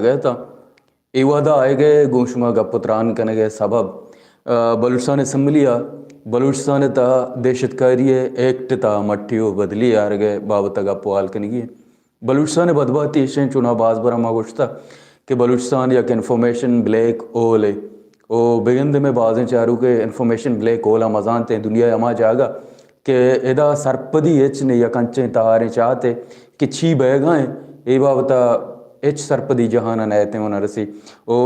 गए था इवादा आए गए गोशुमा गपत्रान कने गए सबब बलूचिस्तान असम्बलिया बलूचिस्तान ता दहशतकारी एक्ट ता मट्टियो बदली यार गए बाबत गप्पवाल कनिगी बलूचिस्तान बदबाती इशें चुना बाज बरा मागुश्ता कि बलूचिस्तान यक इन्फॉर्मेशन ब्लैक होल है ओ बेगंद में बाजें चारू के इन्फॉर्मेशन ब्लैक होल मजान ते दुनिया अमा जागा कि एदा सरपदी एच ने या कंचे तारे चाहते कि छी बैगाएं ए बाबता एच सरपदी जहाना नैते होना रसी ओ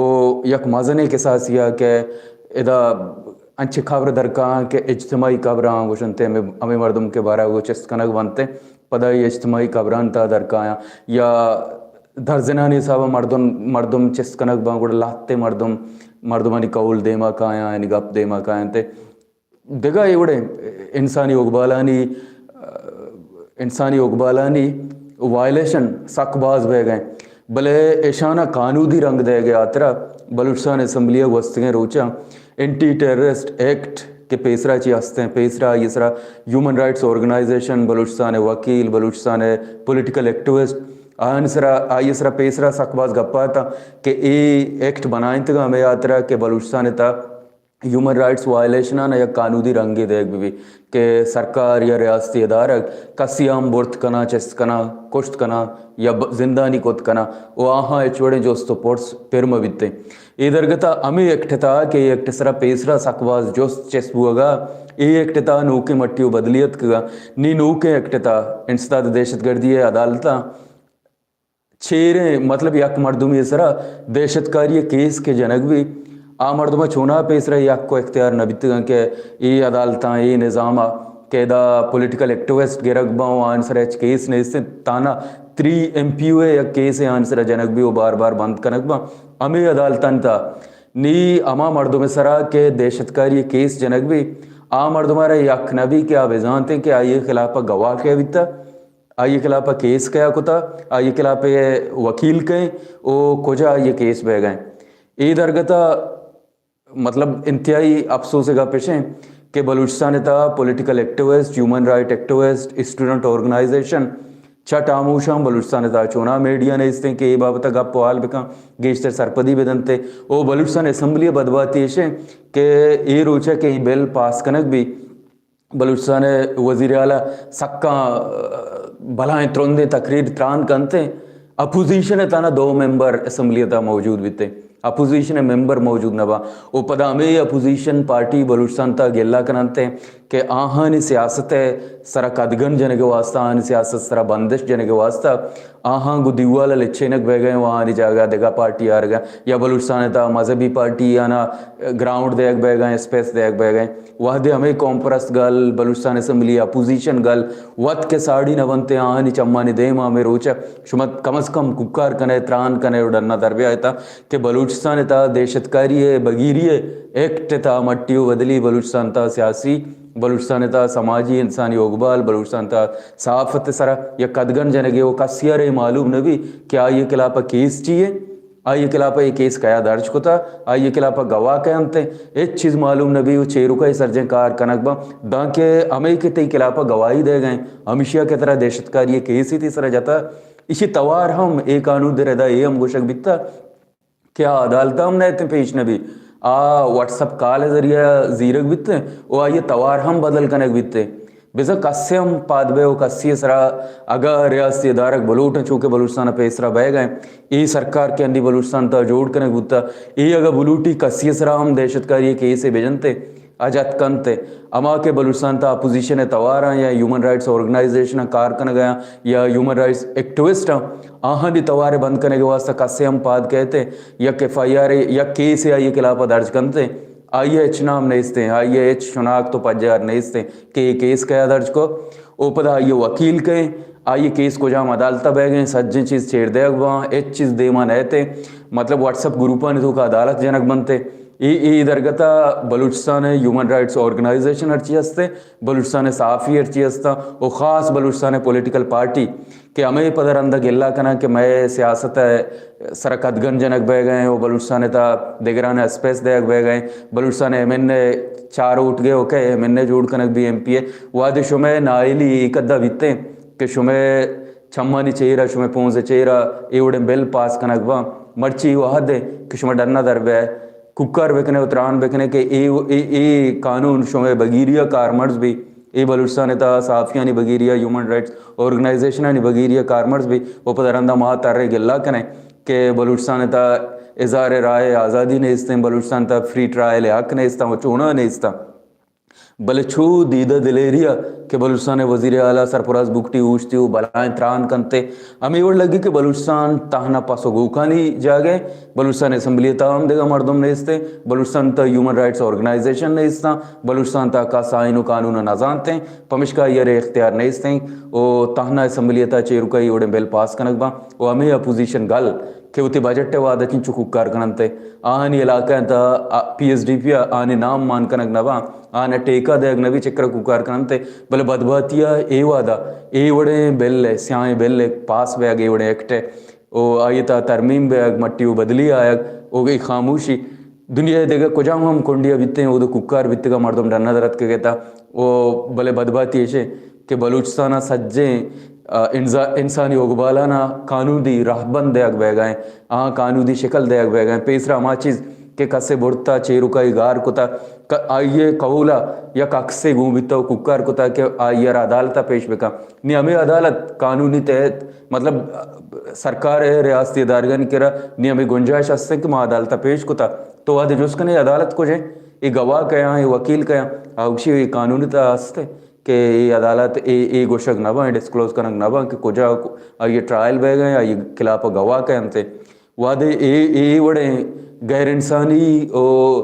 यक मजने के सासिया के एदा अच्छे खबर दरका के इज्तमाही खबर आंगुशनते हमें मर्दम के बारे वो चेस्ट कनक बनते पदा ये इज्तमाही खबरान ता दरकाया या दर्जनानी सावा मर्दम चेस्ट कनक बांगुड़ लाते मर्दमानी कौल देमा काया यानी गप देमा कायंते देगा इवड़े इंसानी उगबालानी वायलेशन सकबाज बह गए भले ऐशाना कानूनी रंग दे गया तरा बलूचिस्तान असम्बलिया वस्तुएं रोचा एंटी टेररिस्ट एक्ट के पेसरा ची हंसते हैं पेसरा यसरा ह्यूमन राइट्स ऑर्गेनाइजेशन बलूचिस्तान वकील बलूचिस्तान पॉलिटिकल एक्टिविस्ट आयसरा पेसरा सकबाज गप्पा था कि ए एक्ट बनाए तक हमें यात्रा के बलूचिस्तान था ह्यूमन राइट्स वायलेशन ना या कानूनी रंगे देख भी कि सरकार या रियासती अदारा कसियाम बुर्त कना चेस्ट कना कुश्त कना या जिंदानी कोत कना वो आहा एचवड़े जो पोर्ट्स पेरम बित्ते इधर गता अमी एक्ट था कि एक्ट सरा पेसरा सकवाज जो चेस्ट बुआगा ये एक्ट था नूके मट्टियो बदलियत का नी नूके एक्ट था इंस्ताद दहशतगर्दी अदालता छेरे मतलब यक मर्दुमी सरा दहशतकारी केस के जनक भी आ मर्दमा चुना पेस रहे यक को इख्तियार नबित के ये अदालत ये निज़ाम कैदा पॉलिटिकल एक्टिविस्ट गिरगबाओ आंसर एच केस ने इससे ताना 3 MPU या केस आंसर जनक भी वो बार बार बंद कनकबा अमे अदालतन था नी अमा मर्दुम सरा के दहशतकारी केस जनक भी आ मर्दमारा यक नबी के आप जानते कि आइए खिलाफ गवाह के बिता आइए खिलाफ केस क्या कुता आइए खिलाफ वकील के ओ कोजा ये केस बह गए ई दरगता मतलब इंतहाई अफसोस का पेश है कि बलूचिस्तान था political activist human right activist student organisation छठ आमूशाम बलूचिस्तान था चुना मीडिया ने इसते कि बाबत गप वाल बेका गेश्तर सरपदी बेदनते ओ बलूचिस्तान असम्बली बदबाती है कि ये रोचा कि बिल पास कनक भी बलूचिस्तान वजीर आला सक्का भलाएं त्रोंदे तकरीर त्रान कंते अपोजिशन ताना 2 मेंबर असम्बली था मौजूद बीते अपोजिशन मेंबर मौजूद नवा वो पदा में अपोजिशन पार्टी बलूचिस्तान ता गेला कनते के आहानी सियासत सरा कदगन जन के वास्ता आहानी सियासत सरा बंदिश जन के वास्ता आहा गुदीवाला लिच्छेनक बह गए वहाँ नहीं जागा देगा पार्टी आ गया या बलूचिस्तान था मजहबी पार्टी या ना ग्राउंड देख बह गए स्पेस देख बह गए वह दे हमें कॉम्प्रस गल बलूचिस्तान असम्बली अपोजिशन गल वत के साड़ी न बनते आहानी चम्मानी दे माँ में रोचा शुमत कम अज कम कुकार कने त्रान कने उड़ना दरबिया था कि बलूचिस्तान था दहशतकारी है बगीरी है एक्ट था मट्टियो बदली बलूचिस्तान था सियासी बलूचिस्तान था समाजी इंसानी उगबाल बलूचिस्तान था सहाफत सरा या कदगन जनगे वो कसिया रे मालूम नबी क्या ये खिलाफ केस चाहिए आइए खिलाफ ये केस कया दर्ज को था आइए खिलाफ गवाह के अंत एक चीज़ मालूम नबी वो चेरू का सर्जन कार कनकबा दाके हमें के तई खिलाफ गवाही दे गए हमेशा की तरह दहशतकारी केस ही तीसरा जाता इसी तवार हम एक कानून दे रहा ये हम गोशक बिता क्या अदालत हम नए पेश नबी व्हाट्सअप कॉल जरिया जीरक बिते वो आइए तवार हम बदल कनक बिते बेजा कस्य हम पादबे वो कस्य सरा अगर रियासती अदारक बलूट चूँकि बलूचिस्तान पे इसरा बह गए ये सरकार के अंदी बलूचिस्तान ता जोड़ कनक बुता ये अगर बलूटी कस्य सरा हम दहशतकारी केस बेजनते अजत कंते अमा के बलूचिस्तान था अपोजिशन तवारा या ह्यूमन राइट्स ऑर्गेनाइजेशन कार कन गया या ह्यूमन राइट्स एक्टिविस्ट आहा दी तवारे बंद करने के वास्ते कसे हम पाद कहते या FIR या केस आइए खिलाफ दर्ज करते IAH नाम नहीं IAH शुनाक तो 5000 नहीं कि केस कया दर्ज को ओपदा ये वकील के आइए केस को जाम अदालत बह गए सज्जन चीज़ छेड़ दे वहाँ एक चीज़ दे मान थे मतलब व्हाट्सअप ग्रुपा ने तो का अदालत जनक बनते ये दरगता बलूचिस्तान ह्यूमन राइट्स ऑर्गेनाइजेशन अर्ची हस्ते बलूचिस्तान साफ़ी अर्ची हस्ता और ख़ास बलूचिस्तान पॉलिटिकल पार्टी कि हमें पदर अंदा गिल्ला कना कि मैं सियासत सरा कदगन जनक बह गए वो बलूचिस्तान था दिगरान स्पेस देख बह गए बलूचिस्तान MNA 4 उठ गए ओके MNA जोड़ कनक भी MP वादे शुमे नाइली एक अद्दा बीते कि शुमे छम्मानी चेहरा शुमे पोंसे चेहरा एवडे बिल पास कनक बा مرچی واحد ہے کشمہ ڈرنا دربے ککر بکنے اتران بکنے کہ اے قانون شمع بگیریا کارمرز بھی اے بلوچستان تا صحافیانی بگیریا ہیومن رائٹس آرگنائزیشنانی بگیریا کارمرز بھی وہ پدرندہ ماہ تارے گلہ کنے کہ بلوچستان تا اظہار رائے آزادی نہیں استیں بلوچستان تا فری ٹرائل حق نہیں استاں وہ چونا نہیں استاں بلے چھو دیدہ دلیریا کہ بلوچستان وزیر اعلیٰ سرپراز بکٹی اوشتی ہو بلائیں تران کنتے ہمیں اور لگی کہ بلوچستان تاہنا پاسو گوکانی جاگے بلوچستان اسمبلی تاہم دیگا مردم نہیں استے بلوچستان تا ہیومن رائٹس آرگنائزیشن نہیں استاں بلوچستان تا کا سائن و قانون نظانتے پمشکا یہ اختیار نہیں استیں او تاہنا اسمبلی تا چیروکائی اوڑے بیل پاس کنک با او ہمیں اپوزیشن گل کہ وہ تی بجٹ وعدہ چن چکوک کار کننتے آنی علاقہ تا پی ایس ڈی پی آنی نام مان کنک نبا آنے ٹیکہ دیگ نبی چکر کوکار کننتے بلے بدباتیا اے وعدہ اے وڑے بیل سیائیں بیل پاس بیگ اے وڑے ایکٹ او آئیتا ترمیم بیگ مٹیو بدلی آیا او گئی خاموشی دنیا دیگا کجام ہم کنڈیا بیتے ہیں او دو کوکار بیتے گا مردم ڈرنا درد کے گیتا او بلے بدباتی ایشے کہ بلوچستانہ سجیں انسانی اقبالانا قانون دی رہبند دیگ بے گئے قانون دی شکل دیگ بے گئے پیسرا ما چیز کہ کسے بڑھتا چیروکائی گار کتا آئیے قولا یا ککسے گوں بیتا ککار کتا کہ آئیے عدالتہ پیش بکا نہیں ہمیں عدالت قانونی تحت مطلب سرکار ریاستی ادارگان کرا نہیں ہمیں گنجائش ہستے کہ ما عدالتہ پیش کتا تو آدھے جس کنے عدالت کو جائیں یہ گواہ کیا یہ وکیل کیا آوشی یہ قانونی تا ہستے کہ یہ عدالت اے گوشک نبا ڈسکلوز کنک نبا کہ کجا یہ ٹرائل بے گئے یہ خلاف گواہ کیا ہمتے وعدے اے وڑے غیر انسانی او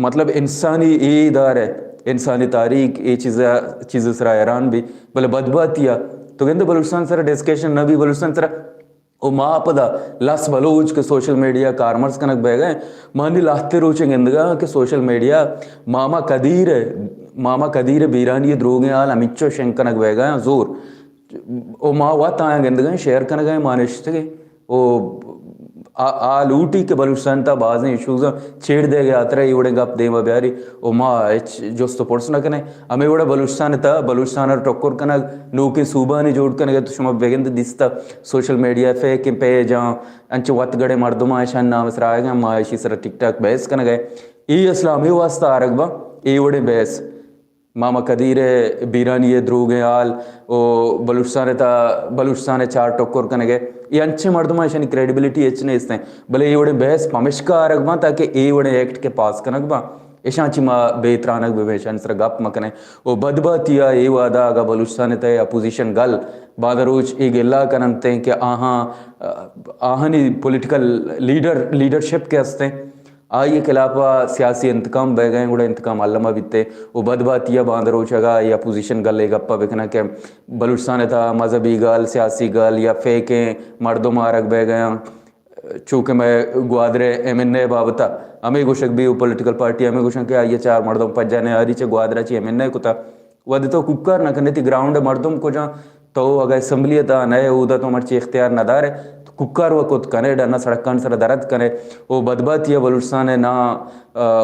مطلب انسانی اے دار ہے انسانی تاریخ اے چیز سرا ایران بھی بلے بدباتیا تو گندے بلوچستان سر ڈسکیشن نبی بلوچستان سر او ماں پدا لاس بلوچ کے سوشل میڈیا کارمرز کنک بے گئے مانی لاہتے روچیں گندگا کہ سوشل میڈیا ماما قدیر بیرانی دروگیں آل امیچو شنک کنک بے گئے زور او ماں وات آیا گندگا شیئر کنک گئے مانشتے گئے او لوٹی کے بلوچستان تا بعضیں ایشوزاں چھیڑ دے گیا آترہ ایوڑے گپ دیما بیاری او ماں جوستو پرس نہ کنے ہمیں وڑا بلوچستان تا بلوچستان ٹکر کنک نوکے صوبانی جوڑ کنگے تو شما بیگند دیستا سوشل میڈیا فیک پیجاں انچ وات گڑے مردم آئیشان نام سر آئے گا ماں ایشی سر ٹک ٹاک بحث کنگے ای اسلامی واسطہ آرگبا ای وڑے بحث ماما قدیر بیرانی دروگیں آل او بلوچستان چار ٹکر کنگے یہ انچے مردم ایشانی کریڈیبلیٹی اچنے اس نے بلے یہ وڑے بحث پمشکا آرگبا تاکہ ای وڑے ایکٹ کے پاس کنک با ایشانچی ماں بیترانک بے ایشان سر گپ مکنے او بدباتیا ای وعدہ آگا بلوچستان تے اپوزیشن گل بادروچ ایک اللہ کننتے ہیں کہ آہانی پولیٹیکل لیڈرشپ کے ہستے آئیے خلافہ سیاسی انتقام بے گئے گوڑا انتقام علمہ بیتے وہ بدباتیا باندروچ اگا یا اپوزیشن گل لے گپا بکنا کہ بلوچستان تا مذہبی گل سیاسی گل یا فیکیں مردم آرک بے گئے چونکہ میں گوادرے ایم این اے بابتا ہمیں گوشک بھی پولیٹیکل پارٹی ہمیں گوشن کہ آئیے چار مردم پجانے آری چے گوادرہ چی ایم این اے کتا ودی تو ککر نہ کرنے تی گراؤنڈ مردم کو جا تو اگر اسمبلی تا نئے اودا تو مرچی اختیار نہ دارے ککار وقت کنے ڈرنا سڑکان سر درد کنے وہ بدباتیا بلوچستان نا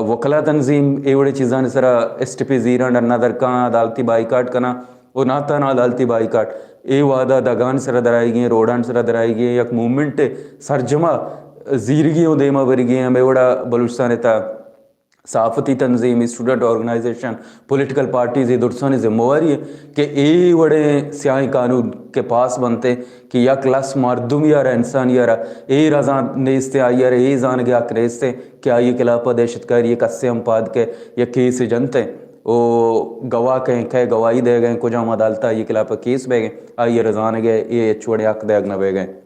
وکلا تنظیم ایوڑے چیزان سر ایس ٹی پی زیران ڈرنا درکان عدالتی بائیکاٹ کنا وہ ناتا نا عدالتی بائیکاٹ اے وعدہ دگان سر درائی گئے روڈان سر درائی گئے یک مومنٹ سرجمہ زیرگیوں دیما برگئے ہمیں وڑا بلوچستان تا صحافتی تنظیم اسٹوڈنٹ آرگنائزیشن پولیٹیکل پارٹیز درسانی ذمہواری ہے کہ اے وڑے سیاہی قانون کے پاس بنتے کہ یا کلاس مردم یارا انسان یارا اے رضان نیستے آئی یارا اے زان گیا کریستے کہ آئیے کلاپا دہشت کاری کسے ہم پاد کے یا کیس جنتے او گواہ کہیں کہ گواہی دے گئے کجا عدالتہ یہ کلاپا کیس بے گئے آئیے رضان گئے اے چھوڑے حق دے گنا بے گئے